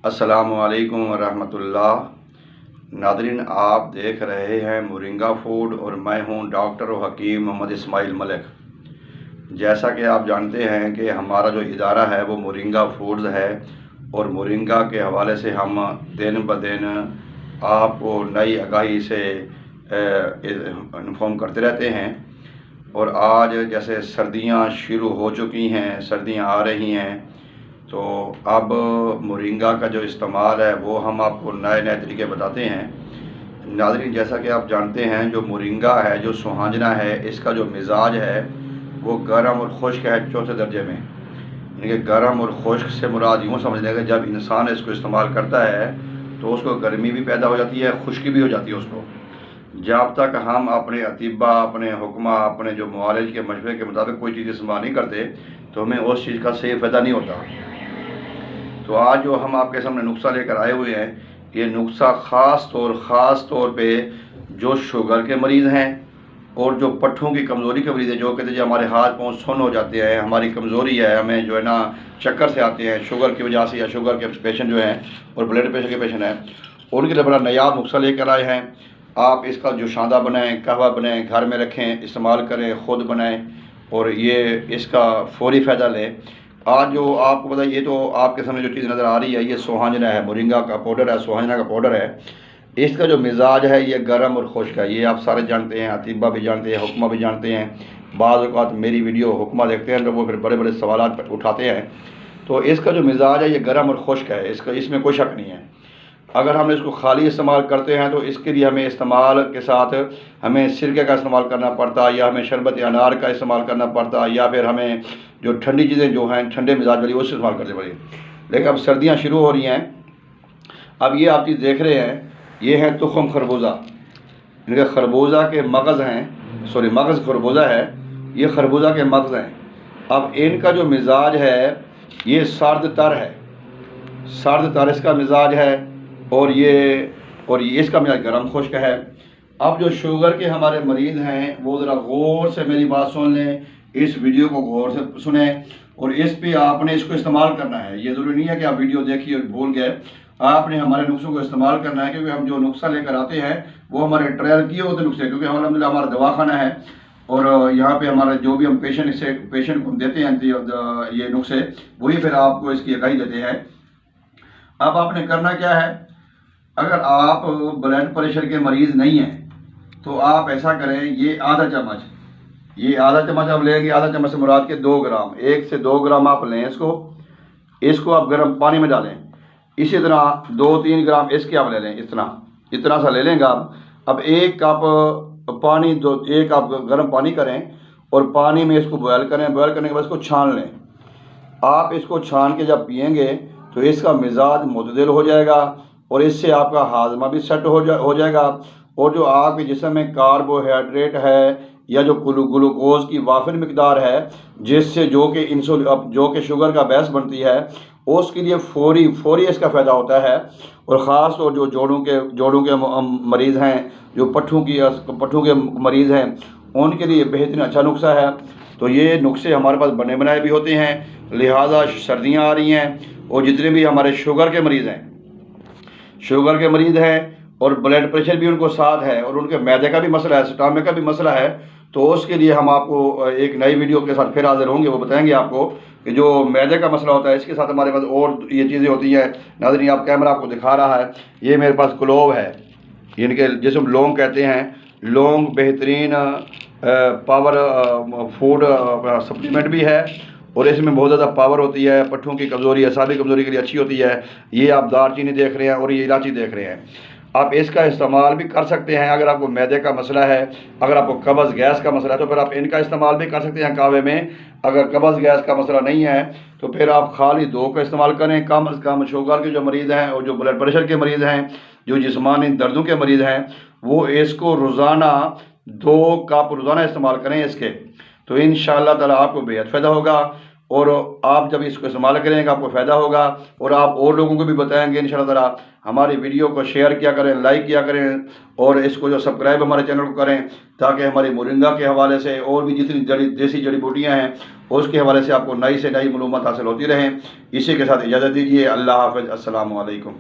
السلام علیکم ورحمۃ اللہ۔ ناظرین، آپ دیکھ رہے ہیں مورنگا فوڈ اور میں ہوں ڈاکٹر و حکیم محمد اسماعیل ملک۔ جیسا کہ آپ جانتے ہیں کہ ہمارا جو ادارہ ہے وہ مورنگا فوڈز ہے، اور مورنگا کے حوالے سے ہم دن بدن آپ کو نئی آگاہی سے انفارم کرتے رہتے ہیں۔ اور آج جیسے سردیاں شروع ہو چکی ہیں، سردیاں آ رہی ہیں، تو اب مورنگا کا جو استعمال ہے وہ ہم آپ کو نئے نئے طریقے بتاتے ہیں۔ ناظرین، جیسا کہ آپ جانتے ہیں جو مورنگا ہے، جو سوہانجنا ہے، اس کا جو مزاج ہے وہ گرم اور خشک ہے، چوتھے درجے میں۔ یعنی کہ گرم اور خشک سے مراد یوں سمجھ لیں کہ جب انسان اس کو استعمال کرتا ہے تو اس کو گرمی بھی پیدا ہو جاتی ہے، خشکی بھی ہو جاتی ہے اس کو۔ جب تک ہم اپنے اطباء، اپنے حکمہ، اپنے جو معالج کے مشورے کے مطابق کوئی چیز استعمال نہیں کرتے تو ہمیں اس چیز کا صحیح فائدہ نہیں ہوتا۔ تو آج جو ہم آپ کے سامنے نسخہ لے کر آئے ہوئے ہیں، یہ نسخہ خاص طور پہ جو شوگر کے مریض ہیں اور جو پٹھوں کی کمزوری کے مریض ہیں، جو کہتے ہیں ہمارے ہاتھ پاؤں سن ہو جاتے ہیں، ہماری کمزوری ہے، ہمیں جو ہے نا چکر سے آتے ہیں شوگر کی وجہ سے، یا شوگر کے پیشنٹ جو ہیں اور بلڈ پریشر کے پیشنٹ ہیں، ان کے لیے بڑا نایاب نسخہ لے کر آئے ہیں۔ آپ اس کا جوشاندہ بنائیں، قہوہ بنائیں، گھر میں رکھیں، استعمال کریں، خود بنائیں اور یہ اس کا فوری فائدہ لیں۔ آج جو آپ کو پتہ، یہ تو آپ کے سامنے جو چیز نظر آ رہی ہے یہ سوہانجنا ہے، مورنگا کا پاؤڈر ہے، سوہانجنا کا پاؤڈر ہے۔ اس کا جو مزاج ہے یہ گرم اور خشک ہے، یہ آپ سارے جانتے ہیں، اطباء بھی جانتے ہیں، حکمہ بھی جانتے ہیں۔ بعض اوقات میری ویڈیو حکمہ دیکھتے ہیں تو وہ پھر بڑے بڑے سوالات اٹھاتے ہیں۔ تو اس کا جو مزاج ہے یہ گرم اور خشک ہے، اس میں کوئی شک نہیں ہے۔ اگر ہم اس کو خالی استعمال کرتے ہیں تو اس کے لیے ہمیں استعمال کے ساتھ ہمیں سرکے کا استعمال کرنا پڑتا، یا ہمیں شربت انار کا استعمال کرنا پڑتا، یا پھر ہمیں جو ٹھنڈی چیزیں جو ہیں ٹھنڈے مزاج والی وہ استعمال کرتے پڑے۔ لیکن اب سردیاں شروع ہو رہی ہیں، اب یہ آپ چیز دیکھ رہے ہیں، یہ ہے تخم خربوزہ۔ ان کے خربوزہ کے مغز ہیں، مغز خربوزہ ہے، یہ خربوزہ کے مغز ہیں۔ اب ان کا جو مزاج ہے یہ سرد تر ہے، سرد تر اس کا مزاج ہے، اور یہ اس کا مزاج گرم خشک ہے۔ اب جو شوگر کے ہمارے مریض ہیں وہ ذرا غور سے میری بات سن لیں، اس ویڈیو کو غور سے سنیں، اور اس پہ آپ نے اس کو استعمال کرنا ہے۔ یہ ضروری نہیں ہے کہ آپ ویڈیو دیکھیے اور بھول گئے، آپ نے ہمارے نسخوں کو استعمال کرنا ہے، کیونکہ ہم جو نسخہ لے کر آتے ہیں وہ ہمارے ٹرائل کیے ہوتے نسخے، کیونکہ الحمدللہ ہمارا دواخانہ ہے، اور یہاں پہ ہمارا جو بھی ہم پیشنٹ کو دیتے ہیں یہ نسخے، وہی پھر آپ کو اس کی آگاہی دیتے ہیں۔ اب آپ نے کرنا کیا ہے، اگر آپ بلڈ پریشر کے مریض نہیں ہیں تو آپ ایسا کریں، یہ آدھا چمچ آپ لیں گے، آدھا چمچ سے مراد کے 2 گرام، 1 سے 2 گرام آپ لیں اس کو آپ گرم پانی میں ڈالیں۔ اسی طرح 2-3 گرام اس کے آپ لے لیں، اتنا سا لے لیں گے آپ۔ اب 1 کپ پانی، 1 کپ گرم پانی کریں اور پانی میں اس کو بوائل کریں، بوائل کرنے کے بعد اس کو چھان لیں۔ آپ اس کو چھان کے جب پئیں گے تو اس کا مزاج معتدل ہو جائے گا، اور اس سے آپ کا ہاضمہ بھی سیٹ ہو جائے گا، اور جو آپ کے جسم میں کاربوہائیڈریٹ ہے یا جو گلوکوز کی وافر مقدار ہے، جس سے جو کہ شوگر کا باعث بنتی ہے، اس کے لیے فوری اس کا فائدہ ہوتا ہے۔ اور خاص طور جو جوڑوں کے مریض ہیں، جو پٹھوں کے مریض ہیں، ان کے لیے بہترین اچھا نسخہ ہے۔ تو یہ نسخے ہمارے پاس بنے بنائے بھی ہوتے ہیں، لہٰذا سردیاں آ رہی ہیں اور جتنے بھی ہمارے شوگر کے مریض ہیں اور بلڈ پریشر بھی ان کو ساتھ ہے، اور ان کے معدے کا بھی مسئلہ ہے، اسٹامک کا بھی مسئلہ ہے، تو اس کے لیے ہم آپ کو ایک نئی ویڈیو کے ساتھ پھر حاضر ہوں گے۔ وہ بتائیں گے آپ کو کہ جو معدے کا مسئلہ ہوتا ہے، اس کے ساتھ ہمارے پاس اور یہ چیزیں ہوتی ہیں۔ ناظرین، آپ کیمرہ آپ کو دکھا رہا ہے، یہ میرے پاس کلوو ہے، ان کے جس ہم لونگ کہتے ہیں۔ لونگ بہترین پاور فوڈ سپلیمنٹ بھی ہے، اور اس میں بہت زیادہ پاور ہوتی ہے، پٹھوں کی کمزوری، اعصابی کمزوری کے لیے اچھی ہوتی ہے۔ یہ آپ دار چینی دیکھ رہے ہیں اور یہ الائچی دیکھ رہے ہیں۔ آپ اس کا استعمال بھی کر سکتے ہیں اگر آپ کو معدے کا مسئلہ ہے، اگر آپ کو قبض گیس کا مسئلہ ہے تو پھر آپ ان کا استعمال بھی کر سکتے ہیں قہوے میں۔ اگر قبض گیس کا مسئلہ نہیں ہے تو پھر آپ خالی 2 کا استعمال کریں، کم از کم شوگر کے جو مریض ہیں اور جو بلڈ پریشر کے مریض ہیں، جو جسمانی دردوں کے مریض ہیں، وہ اس کو روزانہ 2 کپ روزانہ استعمال کریں اس کے، تو انشاءاللہ تعالیٰ آپ کو بے حد فائدہ ہوگا۔ اور آپ جب اس کو استعمال کریں گے آپ کو فائدہ ہوگا، اور آپ اور لوگوں کو بھی بتائیں گے انشاءاللہ تعالی۔ ہماری ویڈیو کو شیئر کیا کریں، لائک کیا کریں، اور اس کو جو سبسکرائب ہمارے چینل کو کریں، تاکہ ہماری مورنگا کے حوالے سے اور بھی جتنی دیسی جڑی بوٹیاں ہیں اس کے حوالے سے آپ کو نئی سے نئی معلومات حاصل ہوتی رہیں۔ اسی کے ساتھ اجازت دیجیے، اللہ حافظ، السلام علیکم۔